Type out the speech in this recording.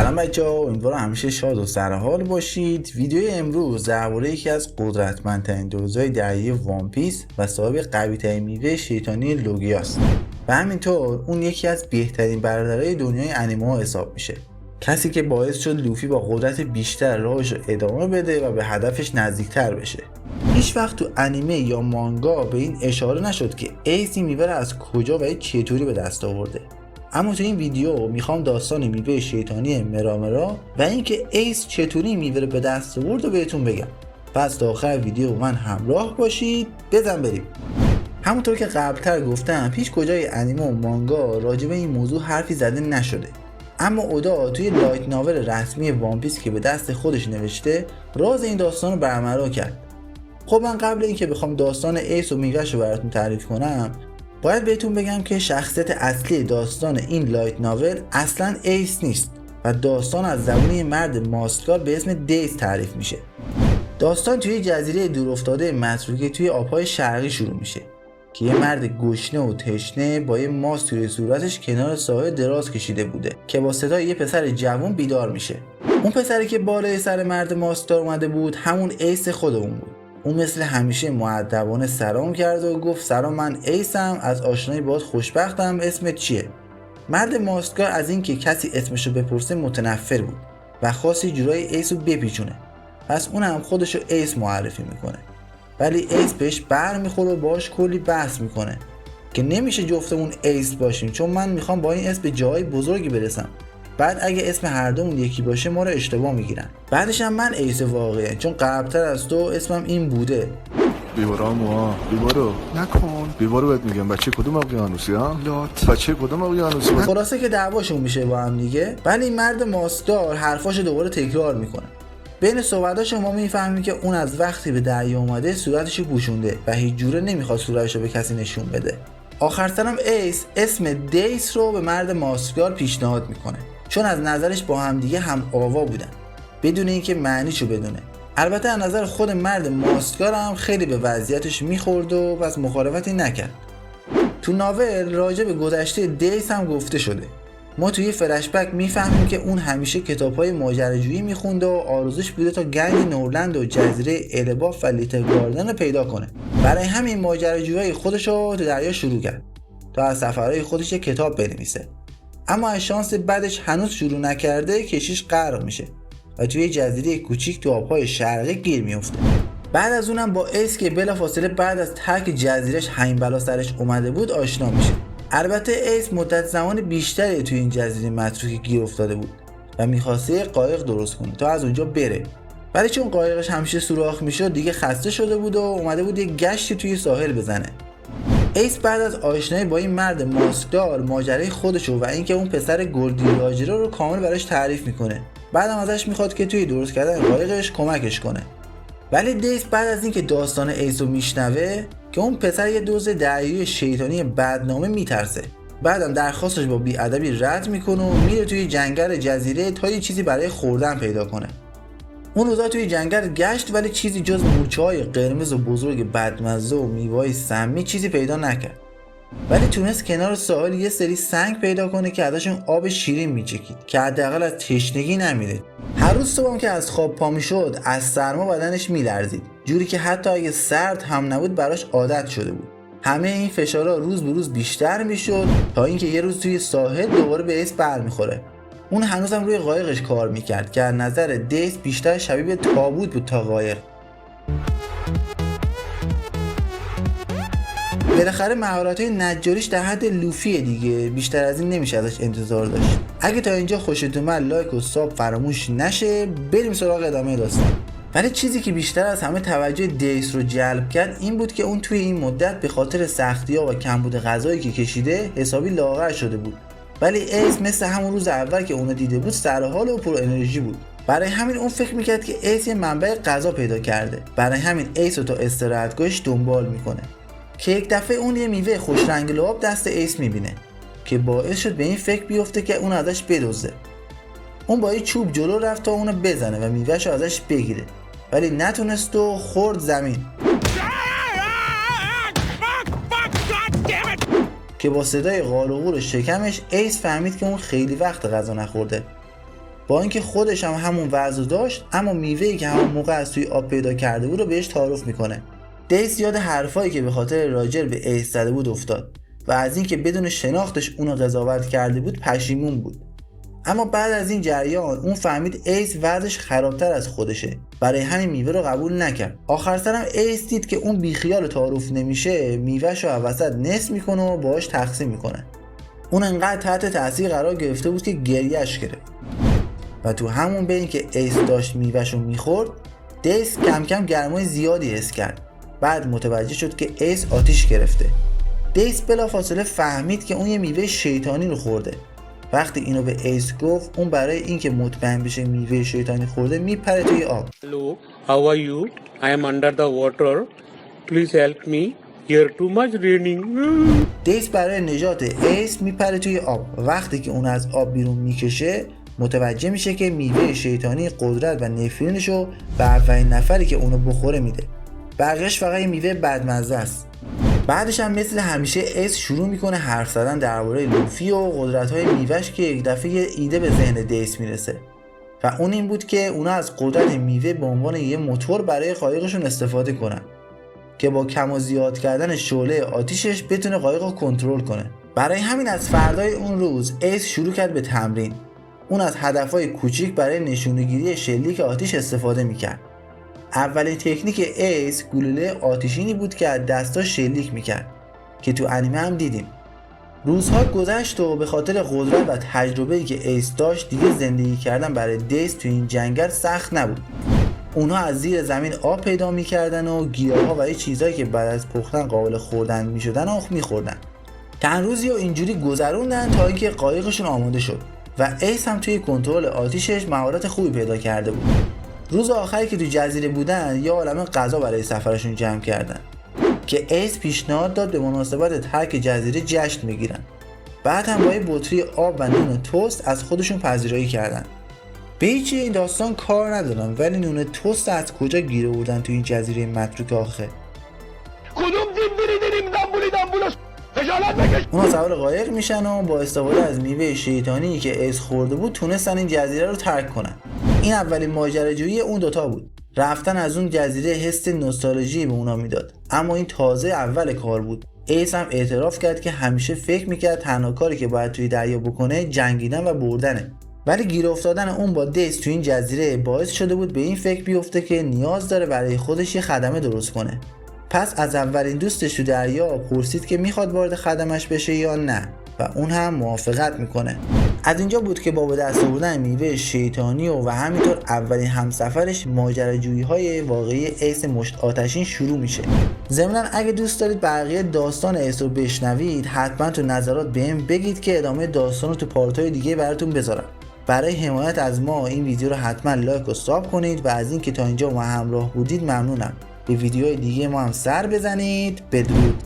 سلام بچه‌ها، امیدوارم همیشه شاد و سرحال باشید. ویدیو امروز درباره یکی از قدرتمندترین دوزهای دریایی وان پیس و صاحب قوی‌ترین میوه شیطانی لوگیاست و همینطور اون یکی از بهترین برادرای دنیای انیمه ها حساب میشه. کسی که باعث شد لوفی با قدرت بیشتر راهش رو ادامه بده و به هدفش نزدیکتر بشه. هیچ وقت تو انیمه یا مانگا به این اشاره نشد که ایس این میوه رو از کجا و چطوری به دست آورده. اما تو این ویدیو میخوام داستان میوه شیطانی مرامرا و اینکه ایس چطوری میوه رو به دست آورد رو بهتون بگم. پس تا آخر ویدیو من همراه باشید. بزن بریم. همونطور که قبلتر گفتم هیچ کجای انیمه و مانگا راجع به این موضوع حرفی زده نشده. اما اودا توی لایت ناول رسمی وان پیس که به دست خودش نوشته راز این داستان رو برملا کرد. خب من قبل اینکه بخوام داستان ایس و میوه‌ش رو براتون تعریف کنم باید بهتون بگم که شخصیت اصلی داستان این لایت ناول اصلا ایس نیست و داستان از زبون مرد ماسکار به اسم دیس تعریف میشه. داستان توی جزیره دورافتاده متروکه توی آبهای شرقی شروع میشه که یه مرد گشنه و تشنه با یه ماسک توی صورتش کنار ساحل دراز کشیده بوده که با صدای یه پسر جوان بیدار میشه. اون پسری که بالای سر مرد ماسکدار اومده بود همون ایس خودمون بود. اون مثل همیشه مؤدبانه سلام کرد و گفت سلام، من ایسم، از آشنایی باهات خوشبختم، اسمت چیه؟ مرد ماسکدار از اینکه کسی اسمشو بپرسه متنفر بود و خواست یه جورایی ایس رو بپیچونه. پس اون هم خودشو ایس معرفی میکنه. ولی ایس بهش بر میخوره و باهاش کلی بحث میکنه که نمیشه جفتمون ایس باشیم چون من میخوام با این اسم به جای بزرگی برسم. بعد اگه اسم هر دومون یکی باشه ما رو اشتباه میگیرن. بعدش هم من ایس واقعیه چون قبلتر از تو اسمم این بوده. بیبارا موها بیبارو نکن، بیبارو بهت میگم بچه کدوم اقیانوسی ها؟ لات بچه کدوم اقیانوسی؟ خلاصه که دعواشون میشه با هم دیگه. ولی مرد ماسکدار حرفاشو دوباره تکرار میکنه. بین صحبتاش ما میفهمیم که اون از وقتی به دریا اومده صورتشو پوشونده و هیچ جوره نمیخواد صورتشو به کسی نشون بده. آخر سرم ایس اسم دیس رو به مرد ماسکدار پیشنهاد میکنه چون از نظرش با هم دیگه هم آوا بودن بدون اینکه معنیشو بدونه. البته از نظر خود مرد ماسکدار هم خیلی به وضعیتش میخورد و پس مخالفتی نکرد. تو ناول راجع به گذشته دیس هم گفته شده. ما توی فلشبک میفهمیم که اون همیشه کتاب‌های ماجراجویی میخونده و آرزوش بوده تا گنج نورلند و جزیره الباف و لیتل گاردن رو پیدا کنه. برای همین ماجراجویی خودش رو تو دریا شروع کرد تا از سفرهای خودش یک کتاب بنویسه. اما از شانس بعدش هنوز شروع نکرده کشیش غرق میشه و توی جزیره کوچیک تو آبهای شرقی گیر میفته. بعد از اونم با ایس که بلافاصله بعد از ترک جزیرش همین بلا سرش اومده بود آشنا میشه. البته ایس مدت زمان بیشتری توی این جزیره متروکه گیر افتاده بود و میخواسته قایق درست کنه تا از اونجا بره. ولی چون قایقش همیشه سوراخ میشد دیگه خسته شده بود و اومده بود یه گشتی توی ساحل بزنه. ایس بعد از آشنایی با این مرد ماسکدار ماجرای خودشو و اینکه اون پسر گلدی راجرا رو کامل براش تعریف میکنه. بعدم ازش میخواد که توی درست کردن قایقش کمکش کنه. ولی دیس بعد از اینکه داستان ایس رو میشنوه که اون پسر یه دوز دریایی شیطانی بدنامه میترسه. بعدم درخواستش با بی‌ادبی رد میکنه و میره توی جنگل جزیره تا یه چیزی برای خوردن پیدا کنه. اون روزا توی جنگل گشت ولی چیزی جز مورچه‌های قرمز و بزرگ بدمزه و میوه‌های سمی چیزی پیدا نکرد. ولی تونست کنار ساحل یه سری سنگ پیدا کنه که ازشون آب شیرین میچکید که حداقل از تشنگی نمیره. هر روز صبحم که از خواب پا میشد از سرما بدنش میلرزید جوری که حتی اگه سرد هم نبود براش عادت شده بود. همه این فشارها روز به روز بیشتر میشد تا اینکه یه روز توی ساحل دوباره به ایس برمیخوره. اون هنوزم روی قایقش کار میکرد که از نظر دیس بیشتر شبیه به تابوت بود تا قایق. بالاخره مهارت‌های نجاریش در حد لوفیه دیگه، بیشتر از این نمیشه ازش انتظار داشت. اگه تا اینجا خوشت اومد لایک و ساب فراموش نشه. بریم سراغ ادامه داستان. ولی چیزی که بیشتر از همه توجه دیس رو جلب کرد این بود که اون توی این مدت به خاطر سختی‌ها و کمبود غذایی که کشیده حسابی لاغر شده بود. ولی ایس مثل همون روز اول که اونو دیده بود سرحال و پر انرژی بود. برای همین اون فکر میکرد که ایس یه منبع غذا پیدا کرده. برای همین ایس رو تا استراحتگاهش دنبال میکنه که یک دفعه اون یه میوه خوش رنگ لعاب دست ایس میبینه که باعث شد به این فکر بیفته که اون ازش بدزده. اون با یه چوب جلو رفت تا اونو بزنه و میوهش رو ازش بگیره ولی نتونست و خورد زمین که با صدای غال و غور شکمش ایس فهمید که اون خیلی وقت غذا نخورده با اینکه خودش هم همون وضع داشت، اما میوه‌ای که همون موقع از توی آب پیدا کرده بود رو بهش تعارف میکنه. دیس یاد حرفایی که به خاطر راجر به ایس زده بود افتاد و از اینکه بدون شناختش اونو قضاوت کرده بود پشیمون بود. اما بعد از این جریان اون فهمید ایس وضعش خرابتر از خودشه، برای همین میوه رو قبول نکرد. آخر سرم ایس دید که اون بیخیال تعارف نمیشه، میوهش رو وسط نصف میکنه و باهاش تقسیم میکنه. اون انقدر تحت تاثیر قرار گرفته بود که گریهش گرفت و تو همون بین که ایس داشت میوهش رو میخورد، دیس کم کم گرمای زیادی حس کرد. بعد متوجه شد که ایس آتیش گرفته. دیس بلافاصله فهمید که اون یه میوه شیطانی رو خورده. وقتی اینو به ایس گفت، اون برای اینکه مطمئن بشه میوه شیطانی خورده میپره توی آب. Hello, how are you? I am under the water. Please help me. Here too much raining. دیس برای نجات ایس میپره توی آب. وقتی که اون از آب بیرون میکشه، متوجه میشه که میوه شیطانی قدرت و نفرینشو به اولین نفری که اونو بخوره میده. بقیه‌اش فقط یه میوه بدمزه است. بعدش هم مثل همیشه ایس شروع میکنه حرف زدن درباره لوفی و قدرت‌های میوهش که یک دفعه یه ایده به ذهن دیس میرسه و اون این بود که اونا از قدرت میوه به عنوان یه موتور برای قایقشون استفاده کنن که با کم و زیاد کردن شعله آتیشش بتونه قایق رو کنترل کنه. برای همین از فردای اون روز ایس شروع کرد به تمرین. اون از هدفهای کوچیک برای نشونگیری شلیک آتیش استفاده میکرد. اولین تکنیک ایس گلوله آتشینی بود که از دستاش شلیک میکرد که تو انیمه هم دیدیم. روزها گذشت و به خاطر قدرت و تجربه‌ای که ایس داشت، دیگه زندگی کردن برای دیس تو این جنگل سخت نبود. اونها از زیر زمین آب پیدا میکردن و گیاها و چیزایی که بعد از پختن قابل خوردن میشدن و میخوردن. چند روزی و اینجوری گذروندن تا اینکه قایقشون آماده شد و ایس هم توی کنترل آتیشش مهارت خوبی پیدا کرده بود. روز آخری که تو جزیره بودن، یه عالمه غذا برای سفرشون جمع کردن که ایس پیشنهاد داد به مناسبت ترک جزیره جشن بگیرن. بعد هم با یه بطری آب و نون توست از خودشون پذیرایی کردن. به هیچی این داستان کار ندارم، ولی نون توست از کجا گیر آوردن تو این جزیره متروک آخه؟ کدوم دین بریم دنبولش خجالت بکش. اونا سوار قایق میشن و با استفاده از میوه شیطانی که ایس خورده بود تونستن این جزیره رو ترک کنن. این اولین ماجراجویی اون دوتا بود. رفتن از اون جزیره حس نوستالژی به اونا میداد، اما این تازه اول کار بود. ایس هم اعتراف کرد که همیشه فکر میکرد تنها کاری که باید توی دریا بکنه جنگیدن و بردنه، ولی گیر افتادن اون با دیس تو این جزیره باعث شده بود به این فکر بیفته که نیاز داره برای خودش یه خدمه درست کنه. پس از اولین دوستش تو دریا پرسید که میخواد وارد خدمش بشه یا نه و اون هم موافقت میکنه. از اینجا بود که با به دست آوردن میوه شیطانی و همینطور اولین همسفرش ماجراجویی‌های واقعی ایس مشت آتشین شروع میشه. ضمناً اگه دوست دارید بقیه داستان ایس رو بشنوید، حتما تو نظرات بهم بگید که ادامه داستان رو تو پارت‌های دیگه براتون بذارم. برای حمایت از ما این ویدیو رو حتما لایک و ساب کنید و از اینکه تا اینجا ما همراه بودید ممنونم. به ویدیوهای دیگه ما هم سر بزنید. بدرود.